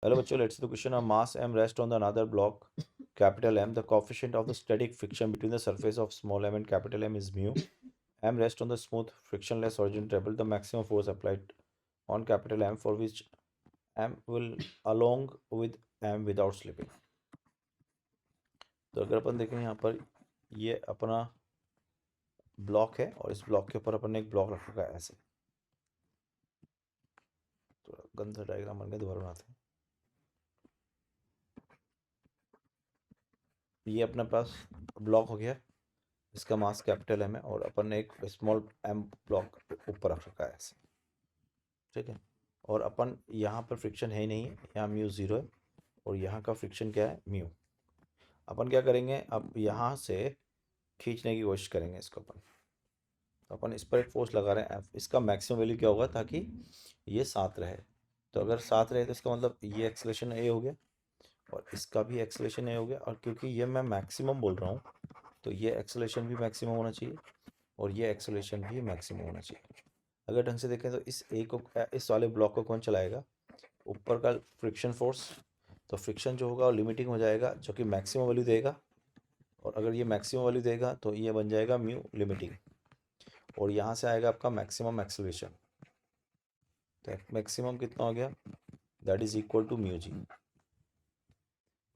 Hello bachcho, let's see the question. A mass m rests on the another block capital M. The coefficient of the static friction between the surface of small m and capital M is mu. M rests on the smooth frictionless horizontal table. The maximum force applied on capital M for which M will along with M without slipping. तो अगर अपन देखें यहाँ पर ये अपना block है और इस ब्लॉक के ऊपर अपन ने एक ब्लॉक रख रखा है ऐसे। तो गंदा डायग्राम बन गया, दोबारा बनाते हैं। ये अपने पास ब्लॉक हो गया, इसका मास कैपिटल एम है और अपन ने एक स्मॉल एम ब्लॉक ऊपर रख रखा है ऐसे, ठीक है। और अपन यहाँ पर फ्रिक्शन है ही नहीं है, यहाँ म्यू ज़ीरो है और यहाँ का फ्रिक्शन क्या है, म्यू। अपन क्या करेंगे, अब यहाँ से खींचने की कोशिश करेंगे इसको अपन। तो अपन इस पर एक फोर्स लगा रहे हैं एफ, इसका मैक्सिमम वैल्यू क्या होगा ताकि ये साथ रहे। तो अगर साथ रहे तो इसका मतलब ये एक्सेलरेशन ए हो गया और इसका भी एक्सेलरेशन ए हो गया, और क्योंकि ये मैं मैक्सिमम बोल रहा हूँ तो ये एक्सेलरेशन भी मैक्सिमम होना चाहिए और ये एक्सेलरेशन भी मैक्सिमम होना चाहिए। अगर ढंग से देखें तो इस ए को, इस वाले ब्लॉक को कौन चलाएगा, ऊपर का फ्रिक्शन फोर्स। तो फ्रिक्शन जो होगा वो लिमिटिंग हो जाएगा जो कि मैक्सिमम वैल्यू देगा, और अगर ये मैक्सिमम वैल्यू देगा तो ये बन जाएगा म्यू लिमिटिंग, और यहाँ से आएगा आपका मैक्सिमम एक्सेलरेशन। तो मैक्सिमम कितना हो गया, that is equal to mu g,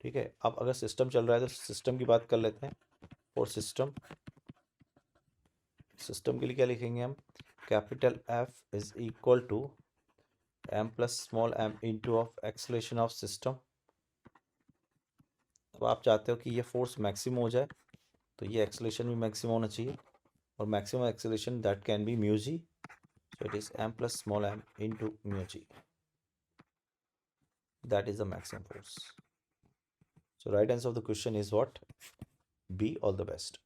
ठीक है। अब अगर सिस्टम चल रहा है तो सिस्टम की बात कर लेते हैं। और सिस्टम, सिस्टम के लिए क्या लिखेंगे हम, capital F is equal to M plus small M into of acceleration of system. अब आप चाहते हो कि ये फोर्स मैक्सिमम हो जाए तो ये एक्सेलरेशन भी मैक्सिमम होना चाहिए, और maximum acceleration that can be mu g, so it is m plus small m into mu g, that is the maximum force. So right answer of the question is what, B. All the best.